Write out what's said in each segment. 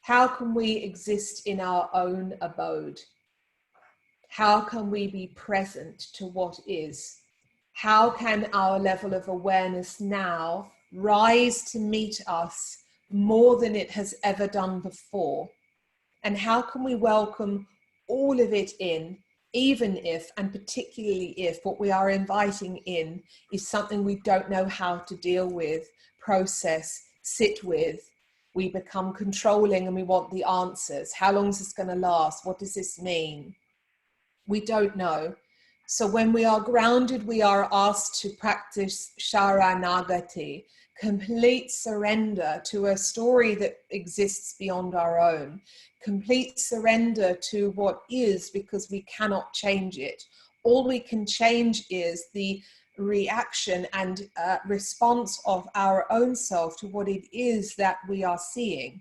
How can we exist in our own abode? How can we be present to what is? How can our level of awareness now rise to meet us more than it has ever done before? And how can we welcome all of it in, even if, and particularly if, what we are inviting in is something we don't know how to deal with, process, sit with? We become controlling and we want the answers. How long is this going to last? What does this mean? We don't know. So when we are grounded, we are asked to practice Sharanagati, complete surrender to a story that exists beyond our own, complete surrender to what is, because we cannot change it. All we can change is the reaction and response of our own self to what it is that we are seeing.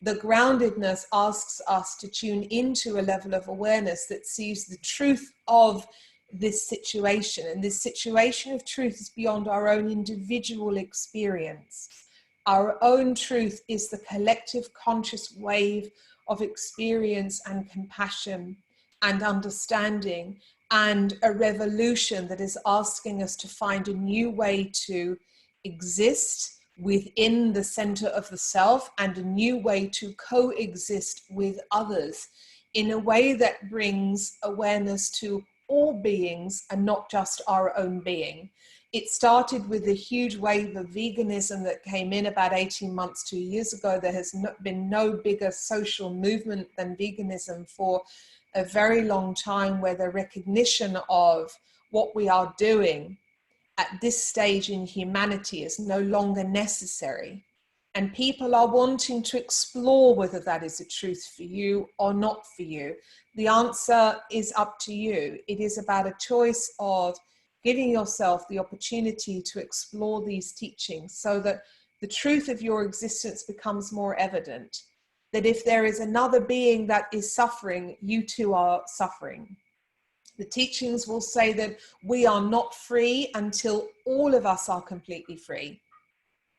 The groundedness asks us to tune into a level of awareness that sees the truth of this situation. And this situation of truth is beyond our own individual experience. Our own truth is the collective conscious wave of experience and compassion and understanding, and a revolution that is asking us to find a new way to exist within the center of the self, and a new way to coexist with others in a way that brings awareness to all beings and not just our own being. It started with a huge wave of veganism that came in about 18 months, 2 years ago. There has been no bigger social movement than veganism for a very long time, where the recognition of what we are doing at this stage in humanity is no longer necessary. And people are wanting to explore whether that is a truth for you or not for you. The answer is up to you. It is about a choice of giving yourself the opportunity to explore these teachings so that the truth of your existence becomes more evident. That if there is another being that is suffering, you too are suffering. The teachings will say that we are not free until all of us are completely free.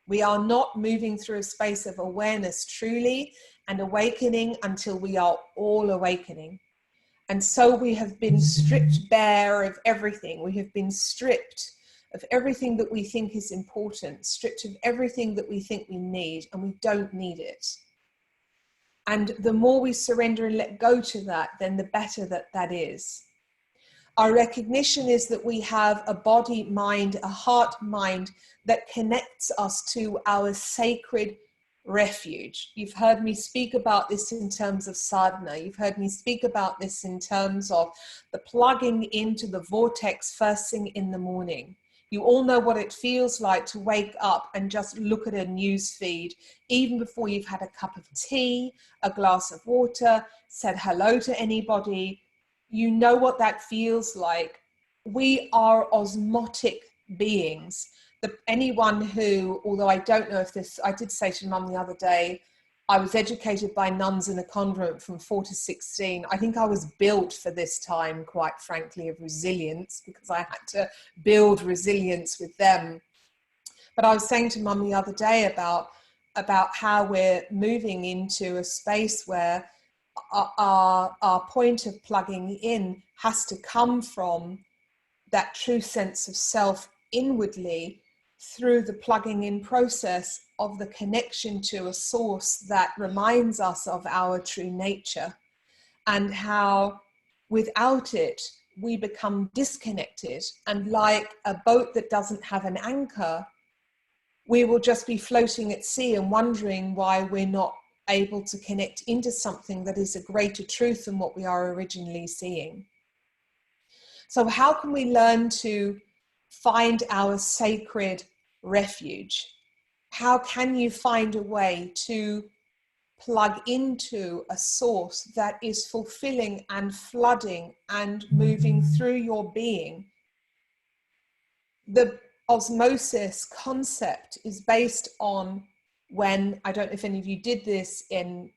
We are not moving through a space of awareness truly and awakening until we are all awakening. And so we have been stripped bare of everything. We have been stripped of everything that we think is important, stripped of everything that we think we need, and we don't need it. And the more we surrender and let go to that, then the better that is. Our recognition is that we have a body, mind, a heart, mind that connects us to our sacred refuge. You've heard me speak about this in terms of sadhana. You've heard me speak about this in terms of the plugging into the vortex first thing in the morning. You all know what it feels like to wake up and just look at a news feed, even before you've had a cup of tea, a glass of water, said hello to anybody. You know what that feels like. We are osmotic beings. Anyone who, although I don't know if this, I did say to Mum the other day, I was educated by nuns in a convent from 4 to 16. I think I was built for this time, quite frankly, of resilience, because I had to build resilience with them. But I was saying to Mum the other day about how we're moving into a space where our point of plugging in has to come from that true sense of self inwardly, through the plugging in process of the connection to a source that reminds us of our true nature, and how without it we become disconnected, and like a boat that doesn't have an anchor, we will just be floating at sea and wondering why we're not able to connect into something that is a greater truth than what we are originally seeing. So how can we learn to find our sacred refuge? How can you find a way to plug into a source that is fulfilling and flooding and moving through your being? The osmosis concept is based on when, I don't know if any of you did this in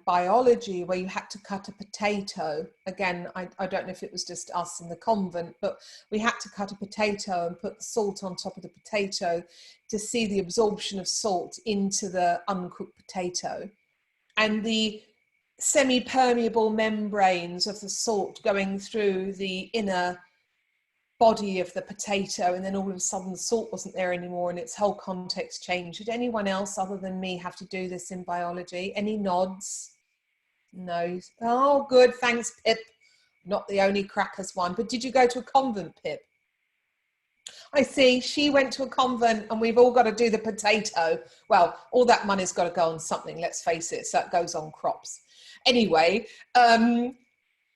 biology, where you had to cut a potato. Again, I don't know if it was just us in the convent, but we had to cut a potato and put the salt on top of the potato to see the absorption of salt into the uncooked potato. and the semi-permeable membranes of the salt going through the inner body of the potato, and then all of a sudden the salt wasn't there anymore and its whole context changed. Did anyone else other than me have to do this in biology? Any nods? No. Oh, good. Thanks, Pip. Not the only crackers one. But did you go to a convent, Pip? I see. She went to a convent, and we've all got to do the potato. Well, all that money's got to go on something, let's face it. So it goes on crops. Anyway,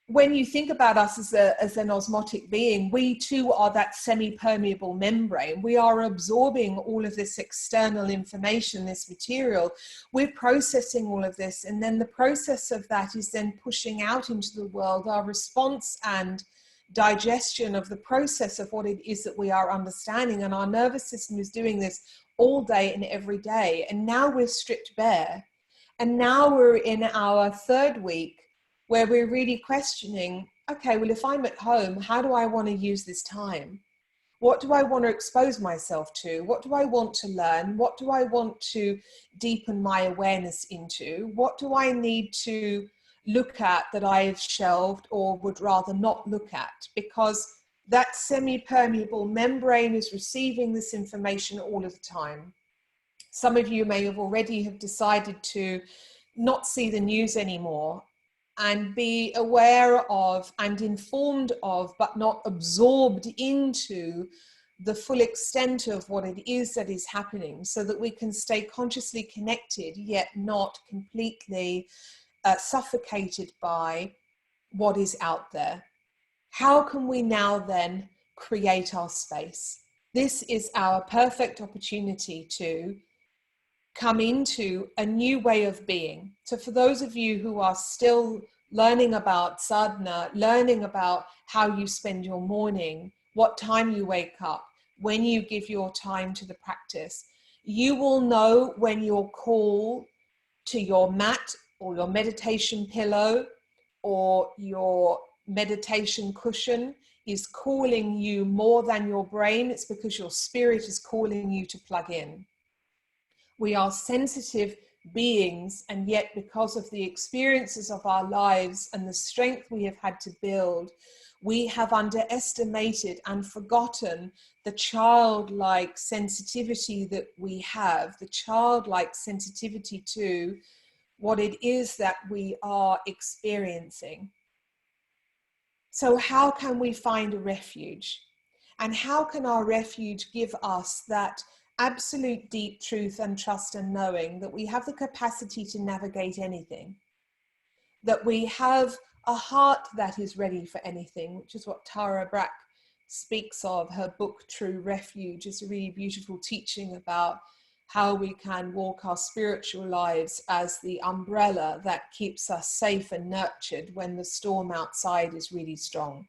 when you think about us as an osmotic being, we too are that semi-permeable membrane. We are absorbing all of this external information, this material. We're processing all of this, and then the process of that is then pushing out into the world our response and digestion of the process of what it is that we are understanding. And our nervous system is doing this all day and every day. And now we're stripped bare. And now we're in our third week, where we're really questioning, okay, well, if I'm at home, how do I want to use this time? What do I want to expose myself to? What do I want to learn? What do I want to deepen my awareness into? What do I need to look at that I've shelved or would rather not look at? Because that semi-permeable membrane is receiving this information all of the time. Some of you may have already have decided to not see the news anymore and be aware of and informed of, but not absorbed into the full extent of what it is that is happening, so that we can stay consciously connected, yet not completely suffocated by what is out there. How can we now then create our space? This is our perfect opportunity to come into a new way of being. So for those of you who are still learning about sadhana, learning about how you spend your morning, what time you wake up, when you give your time to the practice, you will know when your call to your mat or your meditation pillow or your meditation cushion is calling you more than your brain. It's because your spirit is calling you to plug in. We are sensitive beings, and yet because of the experiences of our lives and the strength we have had to build, we have underestimated and forgotten the childlike sensitivity that we have, the childlike sensitivity to what it is that we are experiencing. So how can we find a refuge? And how can our refuge give us that absolute deep truth and trust and knowing that we have the capacity to navigate anything, that we have a heart that is ready for anything, which is what Tara Brach speaks of. Her book, True Refuge, is a really beautiful teaching about how we can walk our spiritual lives as the umbrella that keeps us safe and nurtured when the storm outside is really strong.